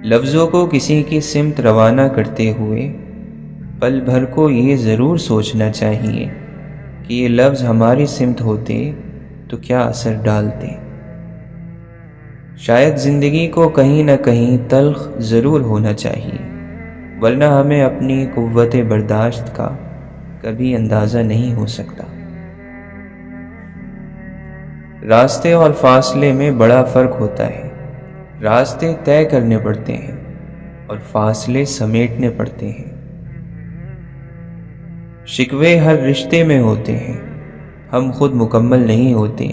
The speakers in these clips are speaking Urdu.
لفظوں کو کسی کی سمت روانہ کرتے ہوئے پل بھر کو یہ ضرور سوچنا چاہیے کہ یہ لفظ ہماری سمت ہوتے تو کیا اثر ڈالتے۔ شاید زندگی کو کہیں نہ کہیں تلخ ضرور ہونا چاہیے، ورنہ ہمیں اپنی قوت برداشت کا کبھی اندازہ نہیں ہو سکتا۔ راستے اور فاصلے میں بڑا فرق ہوتا ہے۔ راستے طے کرنے پڑتے ہیں اور فاصلے سمیٹنے پڑتے ہیں۔ شکوے ہر رشتے میں ہوتے ہیں۔ ہم خود مکمل نہیں ہوتے،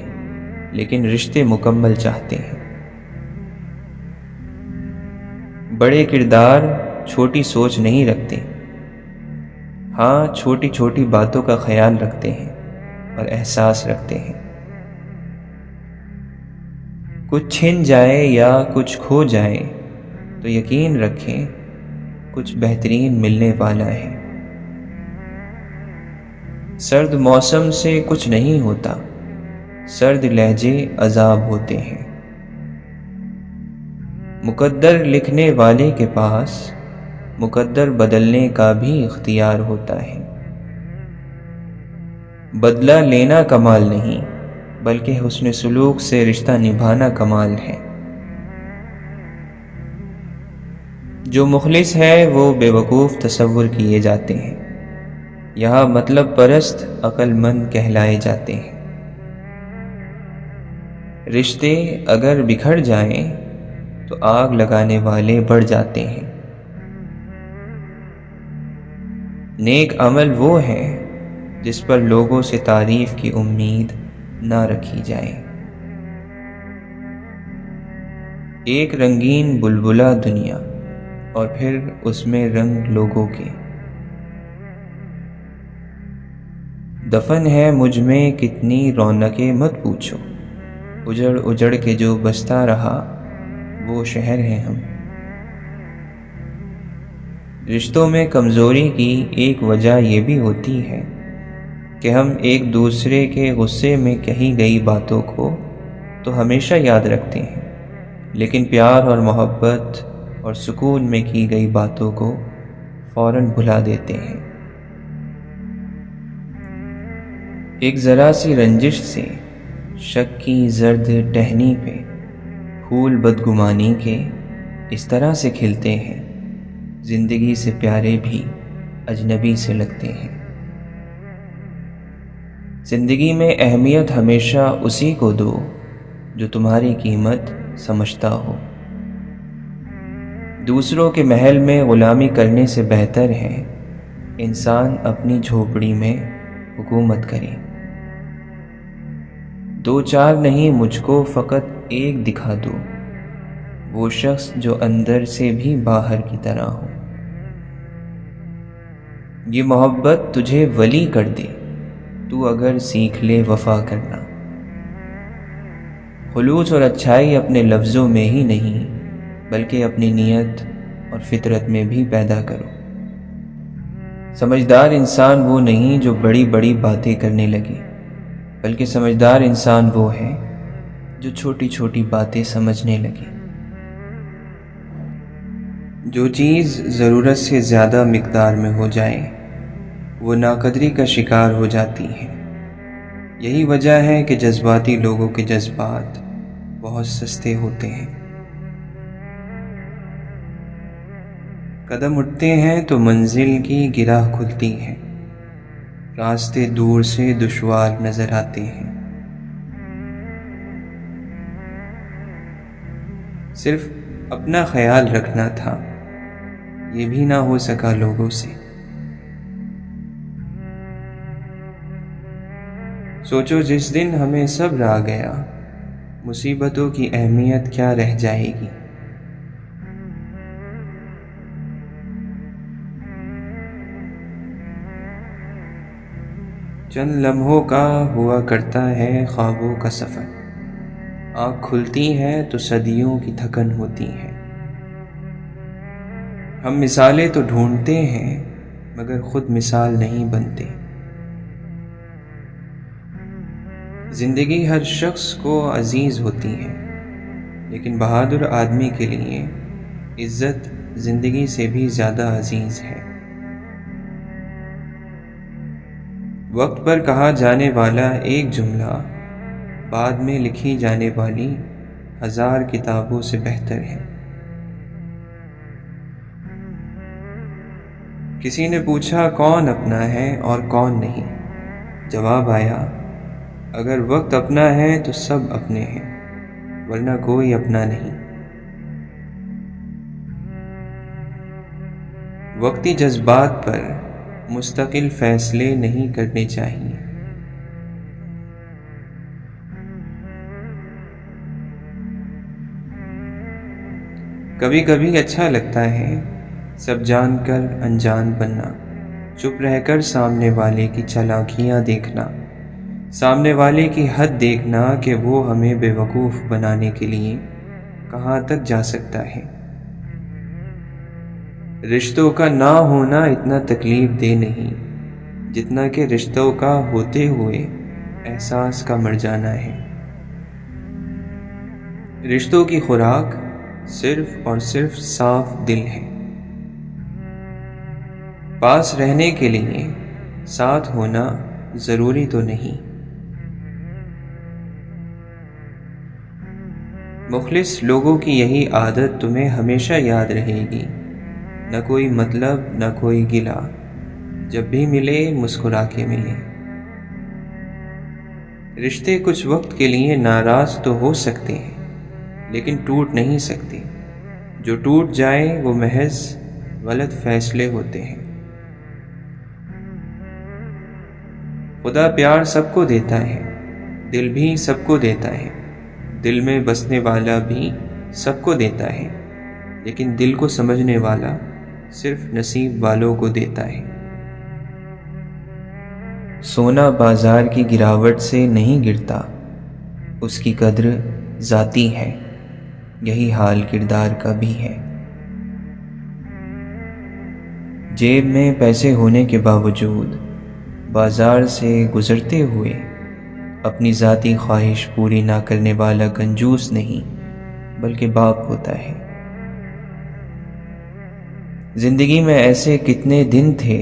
لیکن رشتے مکمل چاہتے ہیں۔ بڑے کردار چھوٹی سوچ نہیں رکھتے، ہاں چھوٹی چھوٹی باتوں کا خیال رکھتے ہیں اور احساس رکھتے ہیں۔ کچھ چھن جائے یا کچھ کھو جائے تو یقین رکھیں کچھ بہترین ملنے والا ہے۔ سرد موسم سے کچھ نہیں ہوتا، سرد لہجے عذاب ہوتے ہیں۔ مقدر لکھنے والے کے پاس مقدر بدلنے کا بھی اختیار ہوتا ہے۔ بدلہ لینا کمال نہیں، بلکہ حسن سلوک سے رشتہ نبھانا کمال ہے۔ جو مخلص ہے وہ بے وقوف تصور کیے جاتے ہیں، یہاں مطلب پرست عقل مند کہلائے جاتے ہیں۔ رشتے اگر بکھر جائیں تو آگ لگانے والے بڑھ جاتے ہیں۔ نیک عمل وہ ہے جس پر لوگوں سے تعریف کی امید نہ رکھی جائے۔ ایک رنگین بلبلا دنیا اور پھر اس میں رنگ لوگوں کے۔ دفن ہے مجھ میں کتنی رونقیں مت پوچھو، اجڑ اجڑ کے جو بستا رہا وہ شہر ہیں ہم۔ رشتوں میں کمزوری کی ایک وجہ یہ بھی ہوتی ہے کہ ہم ایک دوسرے کے غصے میں کہی گئی باتوں کو تو ہمیشہ یاد رکھتے ہیں، لیکن پیار اور محبت اور سکون میں کی گئی باتوں کو فوراً بھلا دیتے ہیں۔ ایک ذرا سی رنجش سے، شک کی زرد ٹہنی پہ پھول بدگمانی کے اس طرح سے کھلتے ہیں، زندگی سے پیارے بھی اجنبی سے لگتے ہیں۔ زندگی میں اہمیت ہمیشہ اسی کو دو جو تمہاری قیمت سمجھتا ہو۔ دوسروں کے محل میں غلامی کرنے سے بہتر ہے انسان اپنی جھوپڑی میں حکومت کرے۔ دو چار نہیں مجھ کو فقط ایک دکھا دو، وہ شخص جو اندر سے بھی باہر کی طرح ہو۔ یہ محبت تجھے ولی کر دے تو اگر سیکھ لے وفا کرنا۔ خلوص اور اچھائی اپنے لفظوں میں ہی نہیں بلکہ اپنی نیت اور فطرت میں بھی پیدا کرو۔ سمجھدار انسان وہ نہیں جو بڑی بڑی باتیں کرنے لگے، بلکہ سمجھدار انسان وہ ہے جو چھوٹی چھوٹی باتیں سمجھنے لگے۔ جو چیز ضرورت سے زیادہ مقدار میں ہو جائے وہ ناقدری کا شکار ہو جاتی ہے۔ یہی وجہ ہے کہ جذباتی لوگوں کے جذبات بہت سستے ہوتے ہیں۔ قدم اٹھتے ہیں تو منزل کی گرہ کھلتی ہے، راستے دور سے دشوار نظر آتے ہیں۔ صرف اپنا خیال رکھنا تھا، یہ بھی نہ ہو سکا لوگوں سے۔ سوچو جس دن ہمیں صبر آ گیا، مصیبتوں کی اہمیت کیا رہ جائے گی۔ چند لمحوں کا ہوا کرتا ہے خوابوں کا سفر، آنکھ کھلتی ہے تو صدیوں کی تھکن ہوتی ہے۔ ہم مثالیں تو ڈھونڈتے ہیں مگر خود مثال نہیں بنتے۔ زندگی ہر شخص کو عزیز ہوتی ہے، لیکن بہادر آدمی کے لیے عزت زندگی سے بھی زیادہ عزیز ہے۔ وقت پر کہا جانے والا ایک جملہ بعد میں لکھی جانے والی 1000 کتابوں سے بہتر ہے۔ کسی نے پوچھا کون اپنا ہے اور کون نہیں؟ جواب آیا، اگر وقت اپنا ہے تو سب اپنے ہیں، ورنہ کوئی اپنا نہیں۔ وقتی جذبات پر مستقل فیصلے نہیں کرنے چاہیے۔ کبھی کبھی اچھا لگتا ہے سب جان کر انجان بننا، چپ رہ کر سامنے والے کی چالاکیاں دیکھنا، سامنے والے کی حد دیکھنا کہ وہ ہمیں بے وقوف بنانے کے لیے کہاں تک جا سکتا ہے۔ رشتوں کا نہ ہونا اتنا تکلیف دہ نہیں جتنا کہ رشتوں کا ہوتے ہوئے احساس کا مر جانا ہے۔ رشتوں کی خوراک صرف اور صرف صاف دل ہے۔ پاس رہنے کے لیے ساتھ ہونا ضروری تو نہیں۔ مخلص لوگوں کی یہی عادت تمہیں ہمیشہ یاد رہے گی، نہ کوئی مطلب نہ کوئی گلہ، جب بھی ملے مسکرا کے ملے۔ رشتے کچھ وقت کے لیے ناراض تو ہو سکتے ہیں لیکن ٹوٹ نہیں سکتے۔ جو ٹوٹ جائے وہ محض غلط فیصلے ہوتے ہیں۔ خدا پیار سب کو دیتا ہے، دل بھی سب کو دیتا ہے، دل میں بسنے والا بھی سب کو دیتا ہے، لیکن دل کو سمجھنے والا صرف نصیب والوں کو دیتا ہے۔ سونا بازار کی گراوٹ سے نہیں گرتا، اس کی قدر ذاتی ہے، یہی حال کردار کا بھی ہے۔ جیب میں پیسے ہونے کے باوجود بازار سے گزرتے ہوئے اپنی ذاتی خواہش پوری نہ کرنے والا کنجوس نہیں بلکہ باپ ہوتا ہے۔ زندگی میں ایسے کتنے دن تھے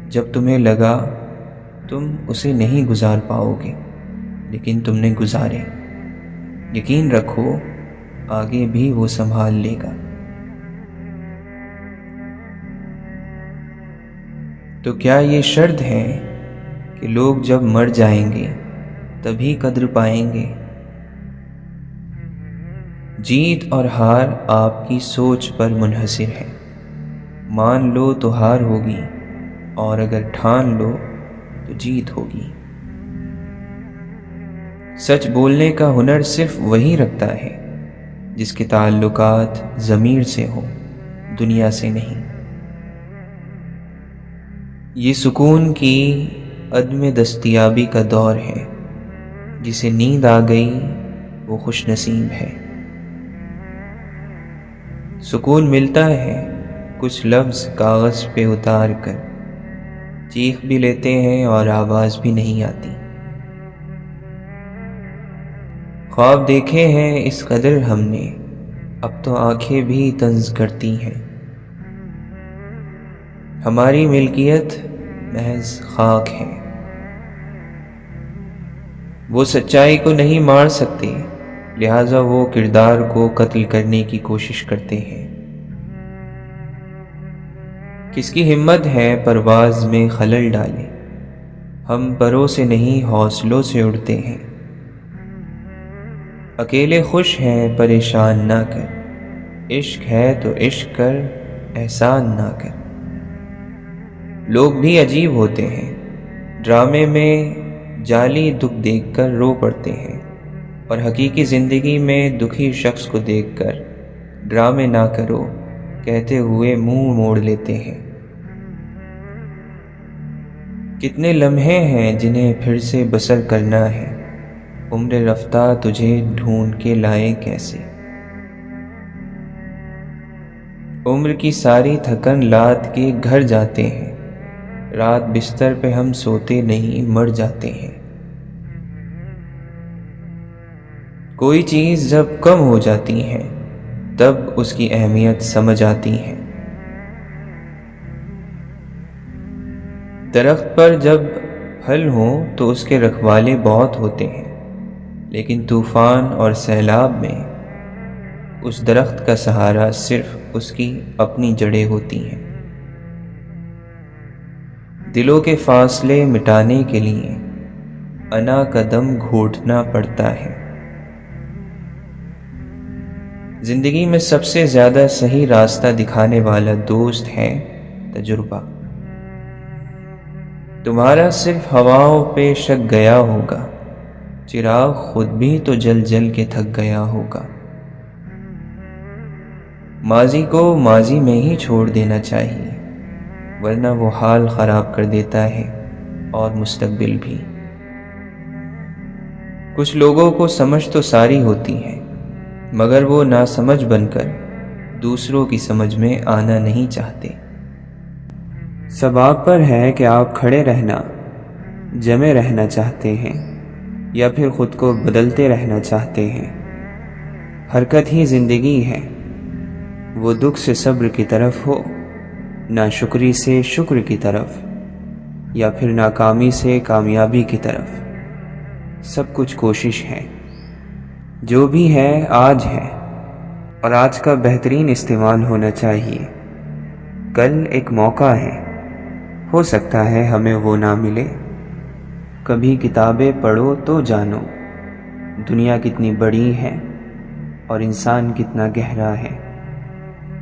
جب تمہیں لگا تم اسے نہیں گزار پاؤ گے، لیکن تم نے گزارے۔ یقین رکھو آگے بھی وہ سنبھال لے گا۔ تو کیا یہ شرط ہے کہ لوگ جب مر جائیں گے تبھی قدر پائیں گے؟ جیت اور ہار آپ کی سوچ پر منحصر ہے۔ مان لو تو ہار ہوگی، اور اگر ٹھان لو تو جیت ہوگی۔ سچ بولنے کا ہنر صرف وہی رکھتا ہے جس کے تعلقات ضمیر سے ہو، دنیا سے نہیں۔ یہ سکون کی عدم دستیابی کا دور ہے، جسے نیند آ گئی وہ خوش نصیب ہے۔ سکون ملتا ہے کچھ لفظ کاغذ پہ اتار کر، چیخ بھی لیتے ہیں اور آواز بھی نہیں آتی۔ خواب دیکھے ہیں اس قدر ہم نے، اب تو آنکھیں بھی طنز کرتی ہیں۔ ہماری ملکیت محض خاک ہے، وہ سچائی کو نہیں مار سکتے، لہٰذا وہ کردار کو قتل کرنے کی کوشش کرتے ہیں۔ کس کی ہمت ہے پرواز میں خلل ڈالے؟ ہم پروں سے نہیں حوصلوں سے اڑتے ہیں۔ اکیلے خوش ہیں پریشان نہ کر، عشق ہے تو عشق کر احسان نہ کر۔ لوگ بھی عجیب ہوتے ہیں، ڈرامے میں جعلی دکھ دیکھ کر رو پڑتے ہیں، اور حقیقی زندگی میں دکھی شخص کو دیکھ کر ڈرامے نہ کرو کہتے ہوئے منہ موڑ لیتے ہیں۔ کتنے لمحے ہیں جنہیں پھر سے بسر کرنا ہے، عمر رفتہ تجھے ڈھونڈ کے لائے کیسے۔ عمر کی ساری تھکن لاد کے گھر جاتے ہیں، رات بستر پہ ہم سوتے نہیں مر جاتے ہیں۔ کوئی چیز جب کم ہو جاتی ہے تب اس کی اہمیت سمجھ آتی ہے۔ درخت پر جب پھل ہوں تو اس کے رکھوالے بہت ہوتے ہیں، لیکن طوفان اور سیلاب میں اس درخت کا سہارا صرف اس کی اپنی جڑیں ہوتی ہیں۔ دلوں کے فاصلے مٹانے کے لیے انا کا دم گھونٹنا پڑتا ہے۔ زندگی میں سب سے زیادہ صحیح راستہ دکھانے والا دوست ہے تجربہ۔ تمہارا صرف ہواؤں پہ شک گیا ہوگا، چراغ خود بھی تو جل جل کے تھک گیا ہوگا۔ ماضی کو ماضی میں ہی چھوڑ دینا چاہیے، ورنہ وہ حال خراب کر دیتا ہے، اور مستقبل بھی۔ کچھ لوگوں کو سمجھ تو ساری ہوتی ہے، مگر وہ ناسمجھ بن کر دوسروں کی سمجھ میں آنا نہیں چاہتے۔ سب آپ پر ہے کہ آپ کھڑے رہنا، جمے رہنا چاہتے ہیں یا پھر خود کو بدلتے رہنا چاہتے ہیں۔ حرکت ہی زندگی ہے، وہ دکھ سے صبر کی طرف ہو، ناشکری سے شکر کی طرف، یا پھر ناکامی سے کامیابی کی طرف۔ سب کچھ کوشش ہے، جو بھی ہے آج ہے، اور آج کا بہترین استعمال ہونا چاہیے۔ کل ایک موقع ہے، ہو سکتا ہے ہمیں وہ نہ ملے۔ کبھی کتابیں پڑھو تو جانو دنیا کتنی بڑی ہے اور انسان کتنا گہرا ہے۔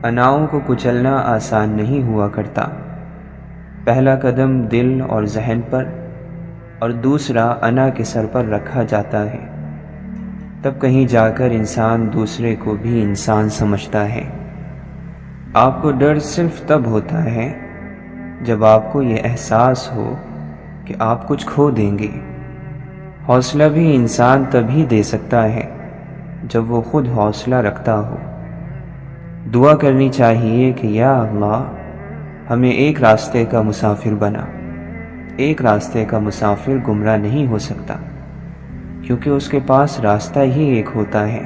اناؤں کو کچلنا آسان نہیں ہوا کرتا۔ پہلا قدم دل اور ذہن پر اور دوسرا انا کے سر پر رکھا جاتا ہے، تب کہیں جا کر انسان دوسرے کو بھی انسان سمجھتا ہے۔ آپ کو ڈر صرف تب ہوتا ہے جب آپ کو یہ احساس ہو کہ آپ کچھ کھو دیں گے۔ حوصلہ بھی انسان تبھی دے سکتا ہے جب وہ خود حوصلہ رکھتا ہو۔ دعا کرنی چاہیے کہ یا اللہ ہمیں ایک راستے کا مسافر بنا۔ ایک راستے کا مسافر گمراہ نہیں ہو سکتا، کیونکہ اس کے پاس راستہ ہی ایک ہوتا ہے۔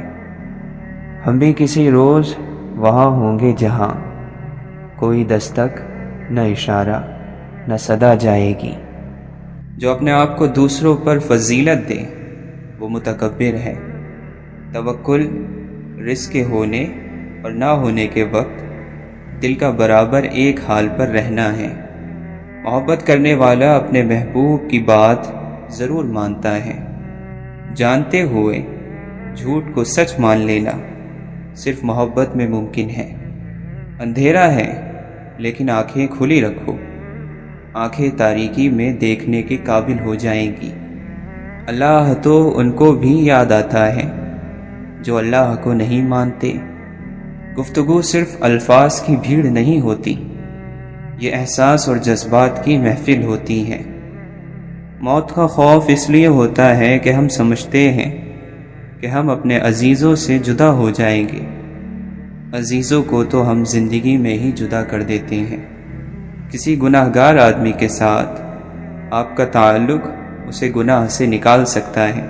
ہم بھی کسی روز وہاں ہوں گے جہاں کوئی دستک نہ اشارہ نہ صدا جائے گی۔ جو اپنے آپ کو دوسروں پر فضیلت دے وہ متکبر ہے۔ توکل رزق کے ہونے اور نہ ہونے کے وقت دل کا برابر ایک حال پر رہنا ہے۔ محبت کرنے والا اپنے محبوب کی بات ضرور مانتا ہے۔ جانتے ہوئے جھوٹ کو سچ مان لینا صرف محبت میں ممکن ہے۔ اندھیرا ہے لیکن آنکھیں کھلی رکھو، آنکھیں تاریکی میں دیکھنے کے قابل ہو جائیں گی۔ اللہ تو ان کو بھی یاد آتا ہے جو اللہ کو نہیں مانتے۔ گفتگو صرف الفاظ کی بھیڑ نہیں ہوتی، یہ احساس اور جذبات کی محفل ہوتی ہے۔ موت کا خوف اس لیے ہوتا ہے کہ ہم سمجھتے ہیں کہ ہم اپنے عزیزوں سے جدا ہو جائیں گے۔ عزیزوں کو تو ہم زندگی میں ہی جدا کر دیتے ہیں۔ کسی گناہگار آدمی کے ساتھ آپ کا تعلق اسے گناہ سے نکال سکتا ہے،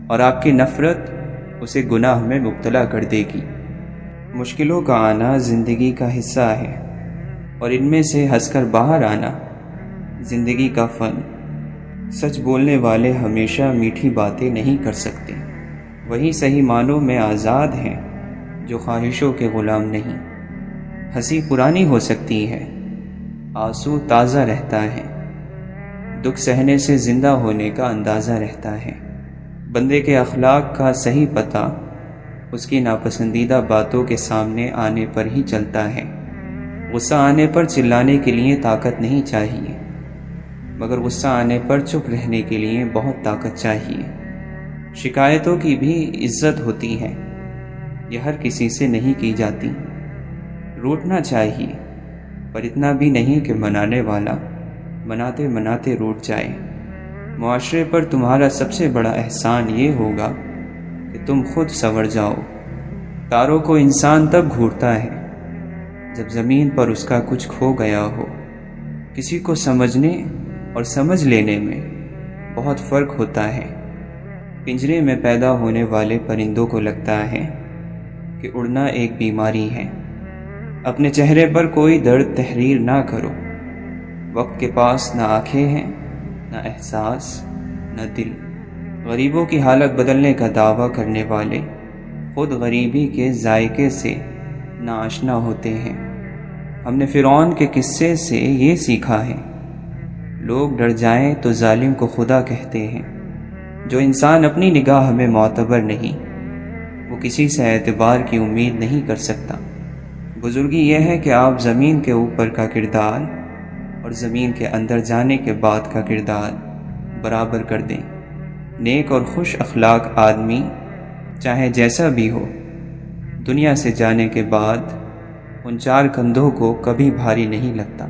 اور آپ کی نفرت اسے گناہ میں مبتلا کر دے گی۔ مشکلوں کا آنا زندگی کا حصہ ہے، اور ان میں سے ہنس کر باہر آنا زندگی کا فن۔ سچ بولنے والے ہمیشہ میٹھی باتیں نہیں کر سکتے، وہی صحیح معنوں میں آزاد ہیں جو خواہشوں کے غلام نہیں۔ ہنسی پرانی ہو سکتی ہے، آنسو تازہ رہتا ہے، دکھ سہنے سے زندہ ہونے کا اندازہ رہتا ہے۔ بندے کے اخلاق کا صحیح پتہ اس کی ناپسندیدہ باتوں کے سامنے آنے پر ہی چلتا ہے۔ غصہ آنے پر چلانے کے لیے طاقت نہیں چاہیے، مگر غصہ آنے پر چپ رہنے کے لیے بہت طاقت چاہیے۔ شکایتوں کی بھی عزت ہوتی ہے، یہ ہر کسی سے نہیں کی جاتی۔ روٹنا چاہیے، پر اتنا بھی نہیں کہ منانے والا مناتے مناتے روٹ جائے۔ معاشرے پر تمہارا سب سے بڑا احسان یہ ہوگا کہ تم خود سنور جاؤ۔ تاروں کو انسان تب گھورتا ہے جب زمین پر اس کا کچھ کھو گیا ہو۔ کسی کو سمجھنے اور سمجھ لینے میں بہت فرق ہوتا ہے۔ پنجرے میں پیدا ہونے والے پرندوں کو لگتا ہے کہ اڑنا ایک بیماری ہے۔ اپنے چہرے پر کوئی درد تحریر نہ کرو۔ وقت کے پاس نہ آنکھیں ہیں، نہ احساس، نہ دل۔ غریبوں کی حالت بدلنے کا دعویٰ کرنے والے خود غریبی کے ذائقے سے ناآشنا ہوتے ہیں۔ ہم نے فرعون کے قصے سے یہ سیکھا ہے، لوگ ڈر جائیں تو ظالم کو خدا کہتے ہیں۔ جو انسان اپنی نگاہ میں معتبر نہیں، وہ کسی سے اعتبار کی امید نہیں کر سکتا۔ بزرگی یہ ہے کہ آپ زمین کے اوپر کا کردار اور زمین کے اندر جانے کے بعد کا کردار برابر کر دیں۔ نیک اور خوش اخلاق آدمی چاہے جیسا بھی ہو، دنیا سے جانے کے بعد ان چار کندھوں کو کبھی بھاری نہیں لگتا۔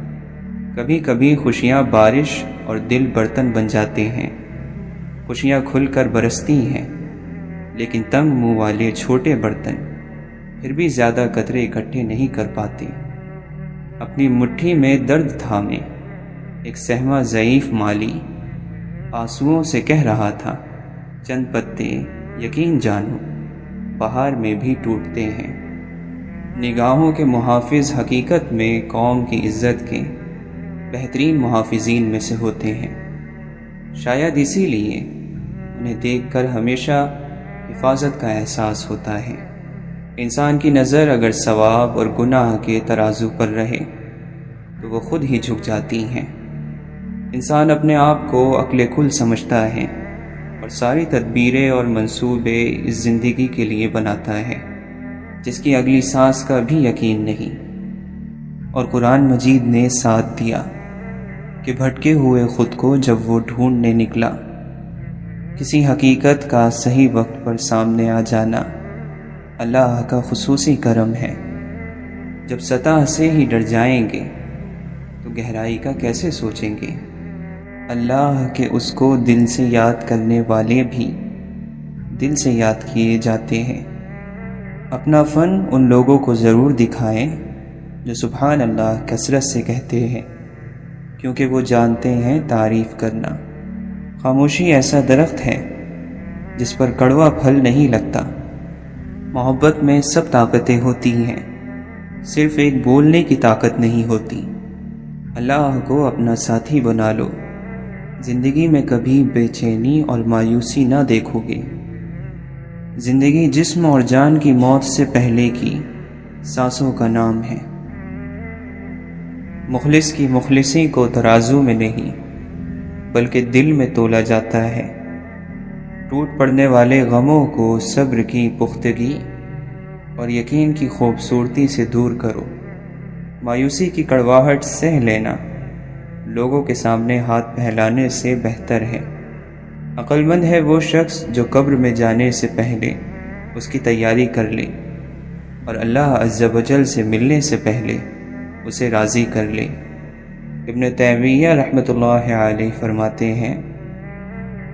کبھی کبھی خوشیاں بارش اور دل برتن بن جاتے ہیں۔ خوشیاں کھل کر برستی ہیں، لیکن تنگ منہ والے چھوٹے برتن پھر بھی زیادہ قطرے اکٹھے نہیں کر پاتے۔ اپنی مٹھی میں درد تھامے ایک سہمہ ضعیف مالی آنسوؤں سے کہہ رہا تھا، چند پتے یقین جانو بہار میں بھی ٹوٹتے ہیں۔ نگاہوں کے محافظ حقیقت میں قوم کی عزت کے بہترین محافظین میں سے ہوتے ہیں۔ شاید اسی لیے انہیں دیکھ کر ہمیشہ حفاظت کا احساس ہوتا ہے۔ انسان کی نظر اگر ثواب اور گناہ کے ترازو پر رہے تو وہ خود ہی جھک جاتی ہیں۔ انسان اپنے آپ کو عقل کل سمجھتا ہے اور ساری تدبیریں اور منصوبے اس زندگی کے لیے بناتا ہے جس کی اگلی سانس کا بھی یقین نہیں۔ اور قرآن مجید نے ساتھ دیا کہ بھٹکے ہوئے خود کو جب وہ ڈھونڈنے نکلا، کسی حقیقت کا صحیح وقت پر سامنے آ جانا اللہ کا خصوصی کرم ہے۔ جب سطح سے ہی ڈر جائیں گے تو گہرائی کا کیسے سوچیں گے؟ اللہ کے اس کو دل سے یاد کرنے والے بھی دل سے یاد کیے جاتے ہیں۔ اپنا فن ان لوگوں کو ضرور دکھائیں جو سبحان اللہ کثرت سے کہتے ہیں، کیونکہ وہ جانتے ہیں تعریف کرنا۔ خاموشی ایسا درخت ہے جس پر کڑوا پھل نہیں لگتا۔ محبت میں سب طاقتیں ہوتی ہیں، صرف ایک بولنے کی طاقت نہیں ہوتی۔ اللہ کو اپنا ساتھی بنا لو، زندگی میں کبھی بے چینی اور مایوسی نہ دیکھو گے۔ زندگی جسم اور جان کی موت سے پہلے کی سانسوں کا نام ہے۔ مخلص کی مخلصی کو ترازو میں نہیں بلکہ دل میں تولا جاتا ہے۔ ٹوٹ پڑنے والے غموں کو صبر کی پختگی اور یقین کی خوبصورتی سے دور کرو۔ مایوسی کی کڑواہٹ سہ لینا لوگوں کے سامنے ہاتھ پھیلانے سے بہتر ہے۔ عقل مند ہے وہ شخص جو قبر میں جانے سے پہلے اس کی تیاری کر لے اور اللہ عز و جل سے ملنے سے پہلے اسے راضی کر لے۔ ابن تیمیہ رحمۃ اللہ علیہ فرماتے ہیں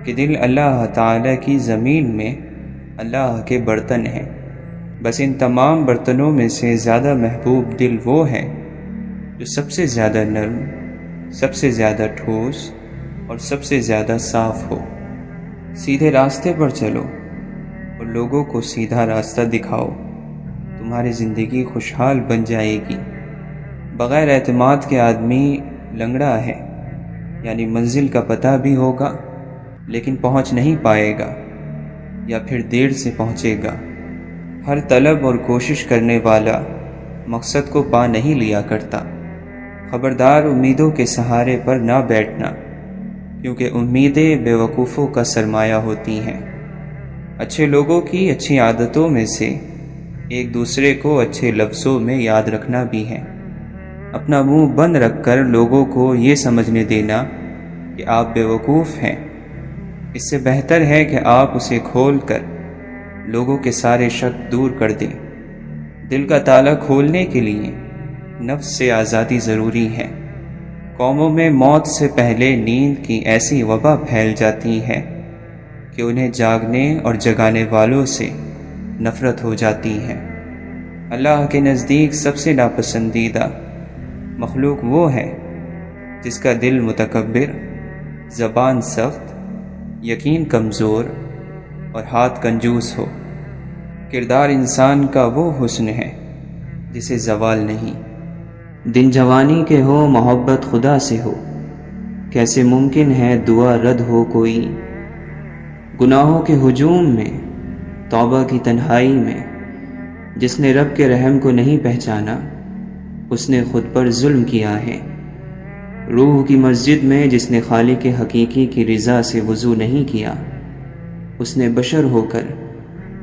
کہ دل اللہ تعالی کی زمین میں اللہ کے برتن ہیں، بس ان تمام برتنوں میں سے زیادہ محبوب دل وہ ہے جو سب سے زیادہ نرم، سب سے زیادہ ٹھوس اور سب سے زیادہ صاف ہو۔ سیدھے راستے پر چلو اور لوگوں کو سیدھا راستہ دکھاؤ، تمہاری زندگی خوشحال بن جائے گی۔ بغیر اعتماد کے آدمی لنگڑا ہے، یعنی منزل کا پتہ بھی ہوگا لیکن پہنچ نہیں پائے گا یا پھر دیر سے پہنچے گا۔ ہر طلب اور کوشش کرنے والا مقصد کو پا نہیں لیا کرتا۔ خبردار امیدوں کے سہارے پر نہ بیٹھنا، کیونکہ امیدیں بے وقوفوں کا سرمایہ ہوتی ہیں۔ اچھے لوگوں کی اچھی عادتوں میں سے ایک دوسرے کو اچھے لفظوں میں یاد رکھنا بھی ہے۔ اپنا منہ بند رکھ کر لوگوں کو یہ سمجھنے دینا کہ آپ بے وقوف ہیں، اس سے بہتر ہے کہ آپ اسے کھول کر لوگوں کے سارے شک دور کر دیں۔ دل کا تالا کھولنے کے لیے نفس سے آزادی ضروری ہے۔ قوموں میں موت سے پہلے نیند کی ایسی وبا پھیل جاتی ہے کہ انہیں جاگنے اور جگانے والوں سے نفرت ہو جاتی ہے۔ اللہ کے نزدیک سب سے ناپسندیدہ مخلوق وہ ہے جس کا دل متکبر، زبان سخت، یقین کمزور اور ہاتھ کنجوس ہو۔ کردار انسان کا وہ حسن ہے جسے زوال نہیں۔ دن جوانی کے ہو محبت خدا سے ہو، کیسے ممکن ہے دعا رد ہو کوئی؟ گناہوں کے ہجوم میں، توبہ کی تنہائی میں، جس نے رب کے رحم کو نہیں پہچانا اس نے خود پر ظلم کیا ہے۔ روح کی مسجد میں جس نے خالق حقیقی کی رضا سے وضو نہیں کیا اس نے بشر ہو کر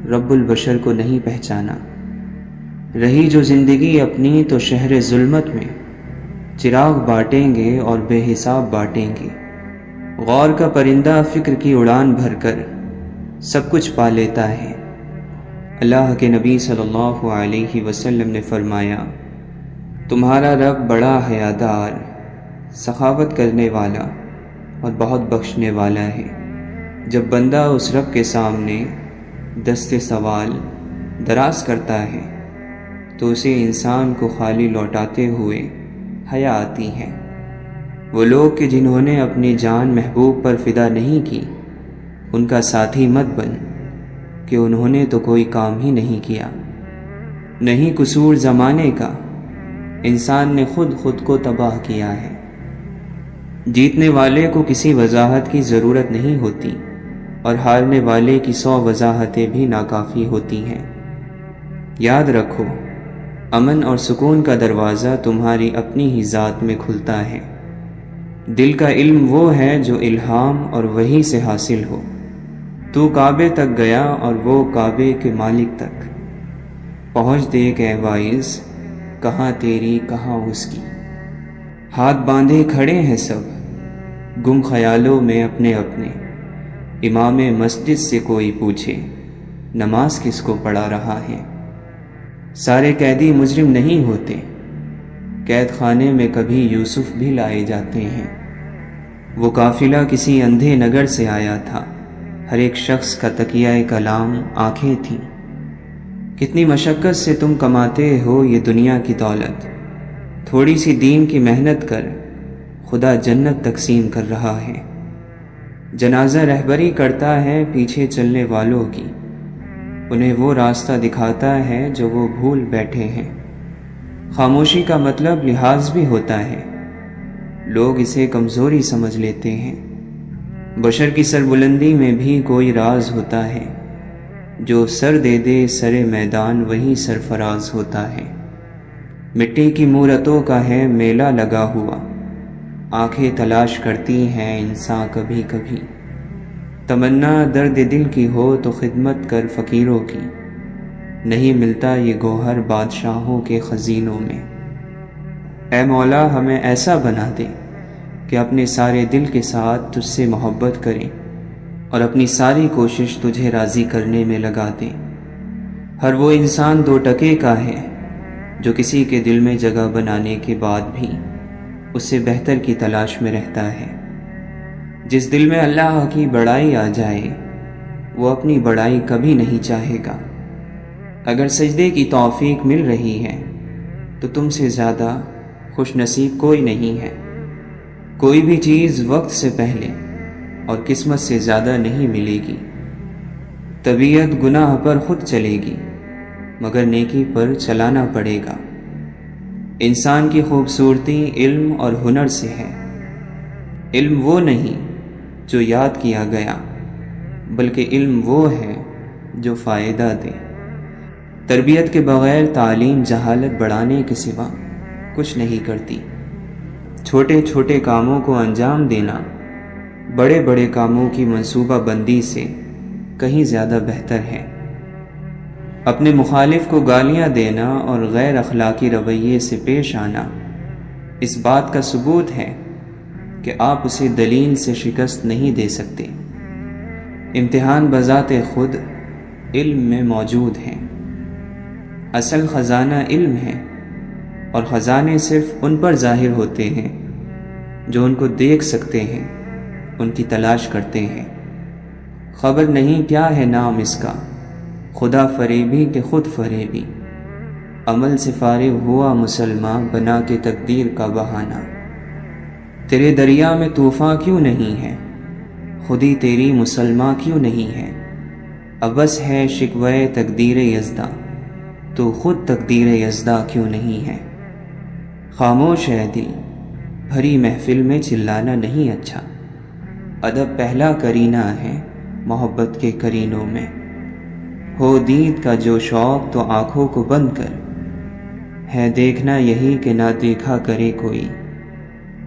رب البشر کو نہیں پہچانا۔ رہی جو زندگی اپنی تو شہر ظلمت میں چراغ بانٹیں گے اور بے حساب بانٹیں گے۔ غور کا پرندہ فکر کی اڑان بھر کر سب کچھ پا لیتا ہے۔ اللہ کے نبی صلی اللہ علیہ وسلم نے فرمایا، تمہارا رب بڑا حیادار، سخاوت کرنے والا اور بہت بخشنے والا ہے۔ جب بندہ اس رب کے سامنے دست سوال دراز کرتا ہے تو اسے انسان کو خالی لوٹاتے ہوئے حیا آتی ہے۔ وہ لوگ کہ جنہوں نے اپنی جان محبوب پر فدا نہیں کی، ان کا ساتھی مت بن کہ انہوں نے تو کوئی کام ہی نہیں کیا۔ نہیں قصور زمانے کا، انسان نے خود کو تباہ کیا ہے۔ جیتنے والے کو کسی وضاحت کی ضرورت نہیں ہوتی اور ہارنے والے کی 100 وضاحتیں بھی ناکافی ہوتی ہیں۔ یاد رکھو، امن اور سکون کا دروازہ تمہاری اپنی ہی ذات میں کھلتا ہے۔ دل کا علم وہ ہے جو الہام اور وحی سے حاصل ہو۔ تو کعبے تک گیا اور وہ کعبے کے مالک تک پہنچ دے کہ وائز کہاں تیری کہاں اس کی۔ ہاتھ باندھے کھڑے ہیں سب گم خیالوں میں اپنے اپنے، امام مسجد سے کوئی پوچھے نماز کس کو پڑھا رہا ہے۔ سارے قیدی مجرم نہیں ہوتے، قید خانے میں کبھی یوسف بھی لائے جاتے ہیں۔ وہ قافلہ کسی اندھے نگر سے آیا تھا، ہر ایک شخص کا تکیہ کلام آنکھیں تھیں۔ کتنی مشقت سے تم کماتے ہو یہ دنیا کی دولت، تھوڑی سی دین کی محنت کر خدا جنت تقسیم کر رہا ہے۔ جنازہ رہبری کرتا ہے پیچھے چلنے والوں کی، انہیں وہ راستہ دکھاتا ہے جو وہ بھول بیٹھے ہیں۔ خاموشی کا مطلب لحاظ بھی ہوتا ہے، لوگ اسے کمزوری سمجھ لیتے ہیں۔ بشر کی سربلندی میں بھی کوئی راز ہوتا ہے، جو سر دے دے سر میدان وہی سرفراز ہوتا ہے۔ مٹی کی مورتوں کا ہے میلہ لگا ہوا، آنکھیں تلاش کرتی ہیں انسان کبھی کبھی۔ تمنا درد دل کی ہو تو خدمت کر فقیروں کی، نہیں ملتا یہ گوہر بادشاہوں کے خزینوں میں۔ اے مولا ہمیں ایسا بنا دے کہ اپنے سارے دل کے ساتھ تجھ سے محبت کریں اور اپنی ساری کوشش تجھے راضی کرنے میں لگا دیں۔ ہر وہ انسان 2 ٹکے کا ہے جو کسی کے دل میں جگہ بنانے کے بعد بھی اس سے بہتر کی تلاش میں رہتا ہے۔ جس دل میں اللہ کی بڑائی آ جائے وہ اپنی بڑائی کبھی نہیں چاہے گا۔ اگر سجدے کی توفیق مل رہی ہے تو تم سے زیادہ خوش نصیب کوئی نہیں ہے۔ کوئی بھی چیز وقت سے پہلے اور قسمت سے زیادہ نہیں ملے گی۔ طبیعت گناہ پر خود چلے گی مگر نیکی پر چلانا پڑے گا۔ انسان کی خوبصورتی علم اور ہنر سے ہے۔ علم وہ نہیں جو یاد کیا گیا، بلکہ علم وہ ہے جو فائدہ دے۔ تربیت کے بغیر تعلیم جہالت بڑھانے کے سوا کچھ نہیں کرتی۔ چھوٹے چھوٹے کاموں کو انجام دینا بڑے بڑے کاموں کی منصوبہ بندی سے کہیں زیادہ بہتر ہے۔ اپنے مخالف کو گالیاں دینا اور غیر اخلاقی رویے سے پیش آنا اس بات کا ثبوت ہے کہ آپ اسے دلیل سے شکست نہیں دے سکتے۔ امتحان بذات خود علم میں موجود ہیں۔ اصل خزانہ علم ہے اور خزانے صرف ان پر ظاہر ہوتے ہیں جو ان کو دیکھ سکتے ہیں، ان کی تلاش کرتے ہیں۔ خبر نہیں کیا ہے نام اس کا، خدا فریبی کہ خود فریبی، عمل سے فارغ ہوا مسلمان بنا کے تقدیر کا بہانہ۔ تیرے دریا میں طوفان کیوں نہیں ہے، خودی تیری مسلمان کیوں نہیں ہے؟ عبث ہے شکوہ تقدیر یزداں، تو خود تقدیر یزداں کیوں نہیں ہے؟ خاموش ہے دل، بھری محفل میں چلانا نہیں اچھا، ادب پہلا کرینہ ہے محبت کے کرینوں میں۔ ہو دید کا جو شوق تو آنکھوں کو بند کر، ہے دیکھنا یہی کہ نہ دیکھا کرے کوئی۔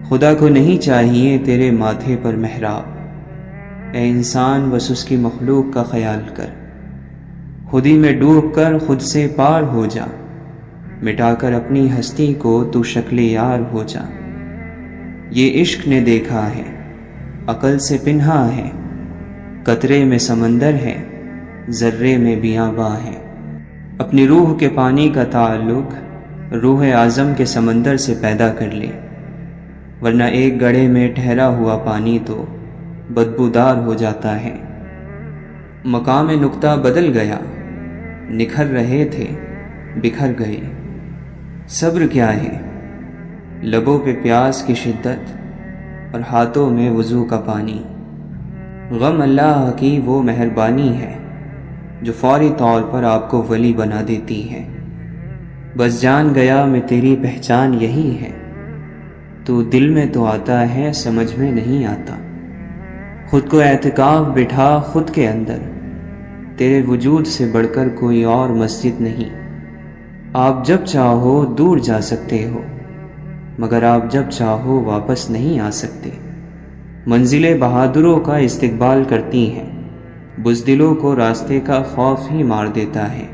خدا کو نہیں چاہیے تیرے ماتھے پر محراب، اے انسان بس اس کی مخلوق کا خیال کر۔ خودی میں ڈوب کر خود سے پار ہو جا، مٹا کر اپنی ہستی کو تو شکل یار ہو جا۔ یہ عشق نے دیکھا ہے، عقل سے پنہا ہے، قطرے میں سمندر ہے، ذرے میں بیاباں ہے۔ اپنی روح کے پانی کا تعلق روح اعظم کے سمندر سے پیدا کر لے، ورنہ ایک گڑھے میں ٹھہرا ہوا پانی تو بدبودار ہو جاتا ہے۔ مقام نقطہ بدل گیا، نکھر رہے تھے بکھر گئے۔ صبر کیا ہے؟ لبوں پہ پیاس کی شدت اور ہاتھوں میں وضو کا پانی۔ غم اللہ کی وہ مہربانی ہے جو فوری طور پر آپ کو ولی بنا دیتی ہے۔ بس جان گیا میں تیری پہچان یہی ہے، تو دل میں تو آتا ہے سمجھ میں نہیں آتا۔ خود کو اعتکاف بٹھا خود کے اندر، تیرے وجود سے بڑھ کر کوئی اور مسجد نہیں۔ آپ جب چاہو دور جا سکتے ہو، مگر آپ جب چاہو واپس نہیں آ سکتے۔ منزلیں بہادروں کا استقبال کرتی ہیں، بزدلوں کو راستے کا خوف ہی مار دیتا ہے۔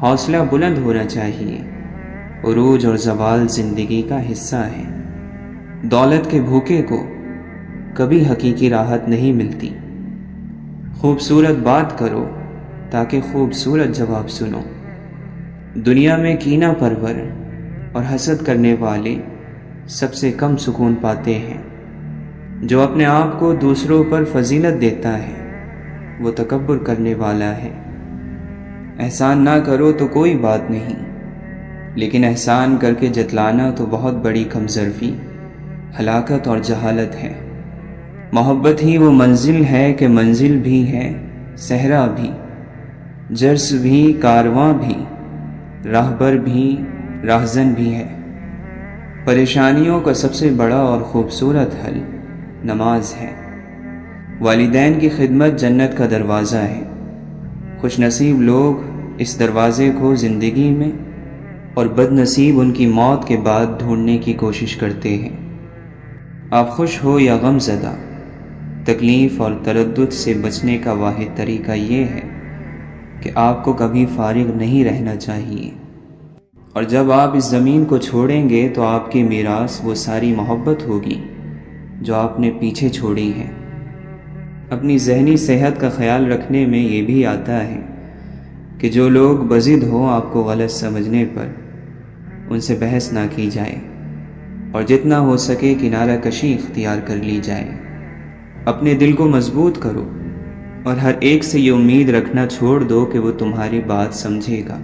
حوصلہ بلند ہونا چاہیے، عروج اور زوال زندگی کا حصہ ہے۔ دولت کے بھوکے کو کبھی حقیقی راحت نہیں ملتی۔ خوبصورت بات کرو تاکہ خوبصورت جواب سنو۔ دنیا میں کینہ پرور اور حسد کرنے والے سب سے کم سکون پاتے ہیں۔ جو اپنے آپ کو دوسروں پر فضیلت دیتا ہے وہ تکبر کرنے والا ہے۔ احسان نہ کرو تو کوئی بات نہیں، لیکن احسان کر کے جتلانا تو بہت بڑی کمظرفی، ہلاکت اور جہالت ہے۔ محبت ہی وہ منزل ہے کہ منزل بھی ہے صحرا بھی، جرس بھی کارواں بھی، راہبر بھی راہزن بھی ہے۔ پریشانیوں کا سب سے بڑا اور خوبصورت حل نماز ہے۔ والدین کی خدمت جنت کا دروازہ ہے۔ خوش نصیب لوگ اس دروازے کو زندگی میں اور بد نصیب ان کی موت کے بعد ڈھونڈنے کی کوشش کرتے ہیں۔ آپ خوش ہو یا غم زدہ، تکلیف اور تردد سے بچنے کا واحد طریقہ یہ ہے کہ آپ کو کبھی فارغ نہیں رہنا چاہیے۔ اور جب آپ اس زمین کو چھوڑیں گے تو آپ کی میراث وہ ساری محبت ہوگی جو آپ نے پیچھے چھوڑی ہے۔ اپنی ذہنی صحت کا خیال رکھنے میں یہ بھی آتا ہے کہ جو لوگ بضد ہوں آپ کو غلط سمجھنے پر ان سے بحث نہ کی جائے، اور جتنا ہو سکے کنارہ کشی اختیار کر لی جائے۔ اپنے دل کو مضبوط کرو اور ہر ایک سے یہ امید رکھنا چھوڑ دو کہ وہ تمہاری بات سمجھے گا۔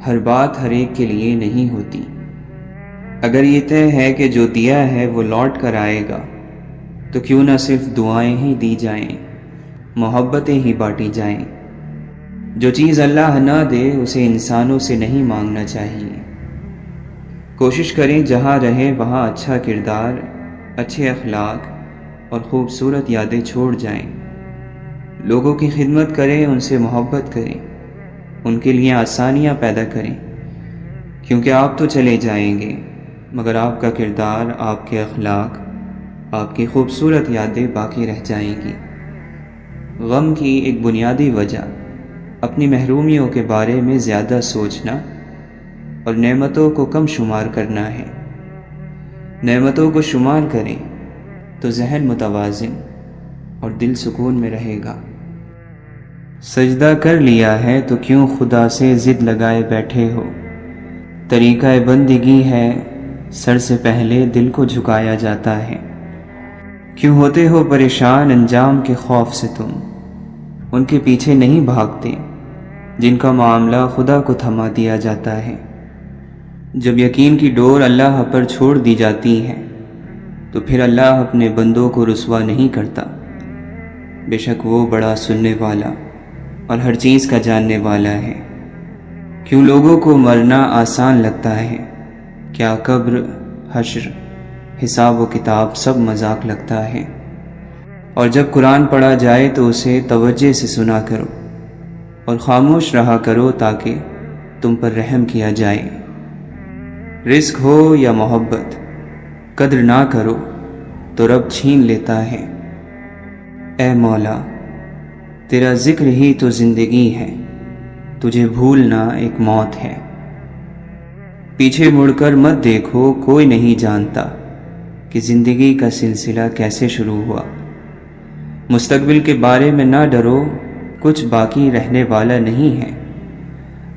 ہر بات ہر ایک کے لیے نہیں ہوتی۔ اگر یہ طے ہے کہ جو دیا ہے وہ لوٹ کر آئے گا تو کیوں نہ صرف دعائیں ہی دی جائیں، محبتیں ہی بانٹی جائیں۔ جو چیز اللہ نہ دے اسے انسانوں سے نہیں مانگنا چاہیے۔ کوشش کریں جہاں رہیں وہاں اچھا کردار، اچھے اخلاق اور خوبصورت یادیں چھوڑ جائیں۔ لوگوں کی خدمت کریں، ان سے محبت کریں، ان کے لیے آسانیاں پیدا کریں، کیونکہ آپ تو چلے جائیں گے مگر آپ کا کردار، آپ کے اخلاق، آپ کی خوبصورت یادیں باقی رہ جائیں گی۔ غم کی ایک بنیادی وجہ اپنی محرومیوں کے بارے میں زیادہ سوچنا اور نعمتوں کو کم شمار کرنا ہے۔ نعمتوں کو شمار کریں تو ذہن متوازن اور دل سکون میں رہے گا۔ سجدہ کر لیا ہے تو کیوں خدا سے ضد لگائے بیٹھے ہو؟ طریقہ بندگی ہے سر سے پہلے دل کو جھکایا جاتا ہے۔ کیوں ہوتے ہو پریشان انجام کے خوف سے تم؟ ان کے پیچھے نہیں بھاگتے جن کا معاملہ خدا کو تھما دیا جاتا ہے۔ جب یقین کی ڈور اللہ پر چھوڑ دی جاتی ہے تو پھر اللہ اپنے بندوں کو رسوا نہیں کرتا۔ بے شک وہ بڑا سننے والا اور ہر چیز کا جاننے والا ہے۔ کیوں لوگوں کو مرنا آسان لگتا ہے؟ کیا قبر، حشر، حساب و کتاب سب مذاق لگتا ہے؟ اور جب قرآن پڑھا جائے تو اسے توجہ سے سنا کرو اور خاموش رہا کرو تاکہ تم پر رحم کیا جائے۔ رزق ہو یا محبت، قدر نہ کرو تو رب چھین لیتا ہے۔ اے مولا، تیرا ذکر ہی تو زندگی ہے، تجھے بھولنا ایک موت ہے۔ پیچھے مڑ کر مت دیکھو، کوئی نہیں جانتا کہ زندگی کا سلسلہ کیسے شروع ہوا۔ مستقبل کے بارے میں نہ ڈرو، کچھ باقی رہنے والا نہیں ہے۔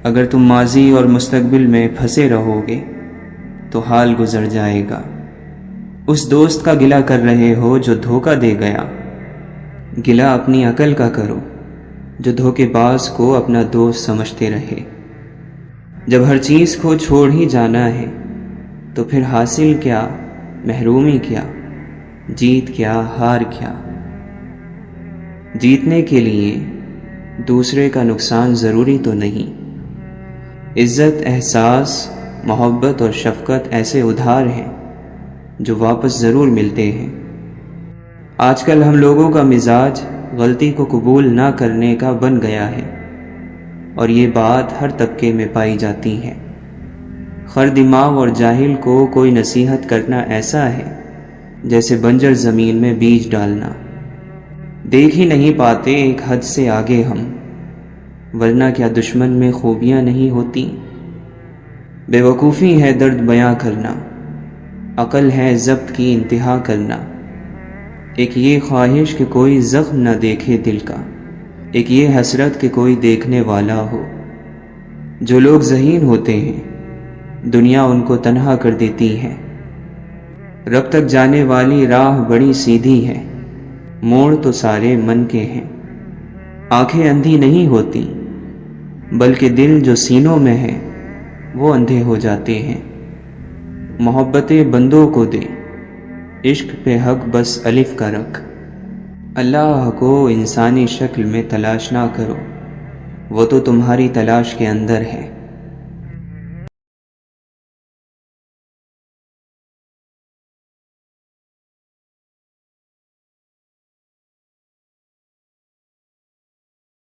اگر تم ماضی اور مستقبل میں پھنسے رہو گے تو حال گزر جائے گا۔ اس دوست کا گلہ کر رہے ہو جو دھوکہ دے گیا، گلہ اپنی عقل کا کرو جو دھوکے باز کو اپنا دوست سمجھتے رہے۔ جب ہر چیز کو چھوڑ ہی جانا ہے تو پھر حاصل کیا، محرومی کیا، جیت کیا، ہار کیا؟ جیتنے کے لیے دوسرے کا نقصان ضروری تو نہیں۔ عزت، احساس، محبت اور شفقت ایسے ادھار ہیں جو واپس ضرور ملتے ہیں۔ آج کل ہم لوگوں کا مزاج غلطی کو قبول نہ کرنے کا بن گیا ہے، اور یہ بات ہر طبقے میں پائی جاتی ہے۔ خر دماغ اور جاہل کو کوئی نصیحت کرنا ایسا ہے جیسے بنجر زمین میں بیج ڈالنا۔ دیکھ ہی نہیں پاتے ایک حد سے آگے ہم، ورنہ کیا دشمن میں خوبیاں نہیں ہوتی؟ بے وقوفی ہے درد بیاں کرنا، عقل ہے ضبط کی انتہا کرنا۔ ایک یہ خواہش کہ کوئی زخم نہ دیکھے دل کا، ایک یہ حسرت کہ کوئی دیکھنے والا ہو۔ جو لوگ ذہین ہوتے ہیں دنیا ان کو تنہا کر دیتی ہے۔ رب تک جانے والی راہ بڑی سیدھی ہے، موڑ تو سارے من کے ہیں۔ آنکھیں اندھی نہیں ہوتی بلکہ دل جو سینوں میں ہے وہ اندھے ہو جاتے ہیں۔ محبتیں بندوں کو دے، عشق پہ حق بس الف کا رکھ۔ اللہ کو انسانی شکل میں تلاش نہ کرو، وہ تو تمہاری تلاش کے اندر ہے۔